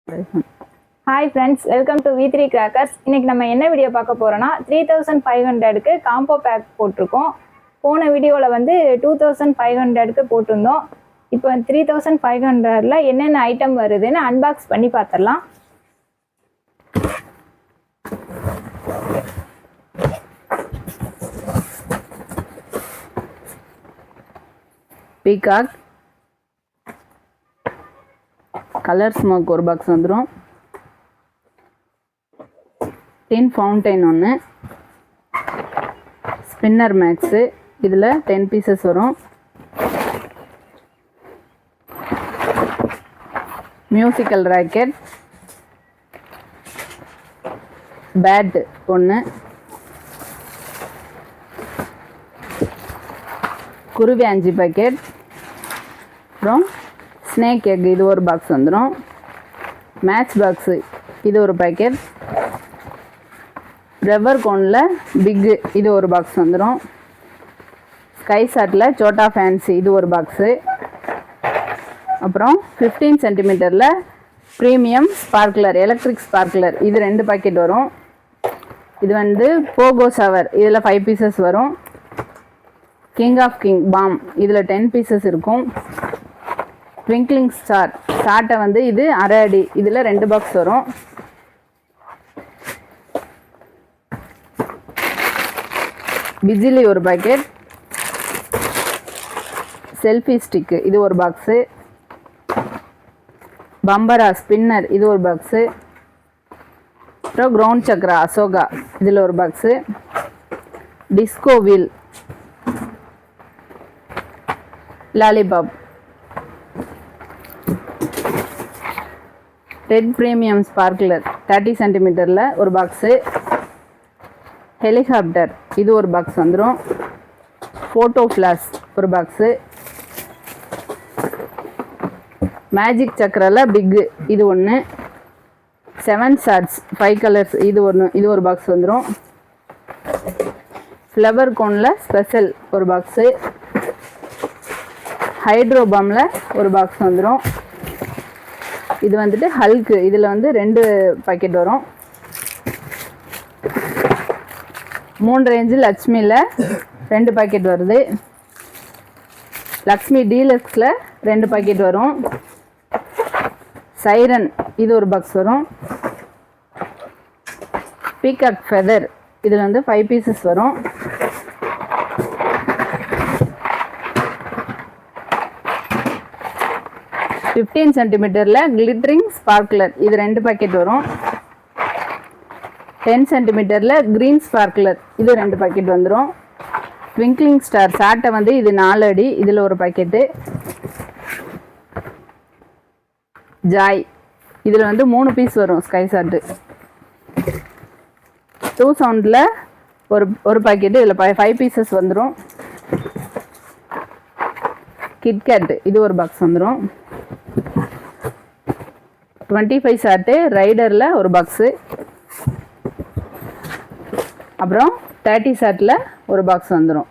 Hi friends, welcome to V3 Crackers. இன்னைக்கு நம்ம என்ன வீடியோ பார்க்க போறோம்னா 3500க்கு காம்போ பேக் போட்டுருக்கோம். போன வீடியோல வந்து 2500க்கு போட்டுருந்தோம். இப்போ 3500ல என்னென்ன ஐட்டம் வருதுன்னு அன்பாக்ஸ் பண்ணி பார்த்துடலாம். பீகாக் கலர் ஸ்மோக் ஒரு பாக்ஸ் வந்துடும். டின் ஃபவுண்டைன் ஒன்று, ஸ்பின்னர் மேக்ஸு, இதில் 10 பீசஸ் வரும். மியூசிக்கல் ராக்கெட், பேட் ஒன்று, குருவி 5 பேக்கெட், அப்புறம் ஸ்னேக் எக் இது ஒரு பாக்ஸ் வந்துடும். மேட்ச் பாக்ஸு இது ஒரு பேக்கெட், ரப்பர் கோனில் பிக்கு இது ஒரு பாக்ஸ் வந்துடும். ஸ்கை ஷாட்டில் சோட்டா ஃபேன்சி இது ஒரு பாக்ஸு, அப்புறம் 15 சென்டிமீட்டரில் ப்ரீமியம் ஸ்பார்க்லர் எலக்ட்ரிக் ஸ்பார்க்லர் இது 2 பாக்கெட் வரும். இது வந்து போகோ ஷவர் இதில் 5 பீசஸ் வரும். கிங் ஆஃப் கிங் பாம் இதில் 10 பீசஸ் இருக்கும். ட்விங்க்லிங் ஸ்டார் ஸ்டார்ட்டை வந்து இது அரை அடி இதில் 2 பாக்ஸ் வரும். பிஜிலி ஒரு பாக்கெட், செல்ஃபி ஸ்டிக்கு இது ஒரு பாக்ஸு, பம்பரா ஸ்பின்னர் இது ஒரு பாக்ஸு, அப்புறம் கிரவுண்ட் சக்ரா அசோகா இதில் ஒரு box, disco wheel, lollipop, red premium sparkler 30 சென்டிமீட்டரில் ஒரு பாக்ஸு, ஹெலிகாப்டர் இது ஒரு பாக்ஸ் வந்துடும். ஃபோட்டோ ஃப்ளாஷ் ஒரு பாக்ஸு, மேஜிக் சக்கரில் பிக்கு இது ஒன்று, 7 ஷார்ட்ஸ் 5 கலர்ஸ் இது ஒன்று இது ஒரு பாக்ஸ் வந்துடும். ஃப்ளவர் கோனில் ஸ்பெஷல் ஒரு பாக்ஸு, ஹைட்ரோ பாமில் ஒரு பாக்ஸ் வந்துடும். இது வந்துட்டு ஹல்க்கு இதில் வந்து 2 பாக்கெட் வரும். 3 ரேஞ்சு லக்ஷ்மியில் 2 பாக்கெட் வருது. லக்ஷ்மி டீலக்ஸில் 2 பாக்கெட் வரும். சைரன் இது ஒரு பாக்ஸ் வரும். பீகாக் ஃபெதர் இதில் வந்து 5 பீசஸ் வரும். ஃபிஃப்டீன் சென்டிமீட்டரில் கிளிட்டரிங் ஸ்பார்க்லர் இது 2 பாக்கெட் வரும். 10 சென்டிமீட்டரில் க்ரீன் ஸ்பார்க்லர் இது 2 பாக்கெட் வந்துடும். ட்விங்க்லிங் ஸ்டார் சாட்டை வந்து இது 4 அடி இதில் ஒரு பாக்கெட்டு. ஜாய் இதில் வந்து 3 பீஸ் வரும். ஸ்கை ஷாட்டு 2 சவுண்டில் ஒரு பாக்கெட்டு இதில் 5 பீசஸ் வந்துடும். கிட்கேட் இது ஒரு பாக்ஸ் வந்துடும். 25 ஷாட்டு ரைடரில் ஒரு பாக்ஸு, அப்புறம் 30 ஷாட்டில் ஒரு பாக்ஸ் வந்துடும்.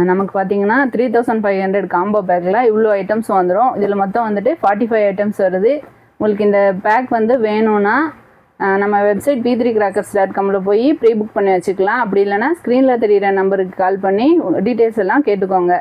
நமக்கு பார்த்தீங்கன்னா 3500 காம்போ பேக்கில் இவ்வளோ ஐட்டம்ஸ் வந்துடும். இதில் மொத்தம் வந்துட்டு 45 ஐட்டம்ஸ் வருது. உங்களுக்கு இந்த பேக் வந்து வேணும்னா நம்ம வெப்சைட் v3crackers.comல போய் ப்ரீ புக் பண்ணி வச்சுக்கலாம். அப்படி இல்லைனா ஸ்க்ரீனில் தெரிகிற நம்பருக்கு கால் பண்ணி டீட்டெயில்ஸ் எல்லாம் கேட்டுக்கோங்க.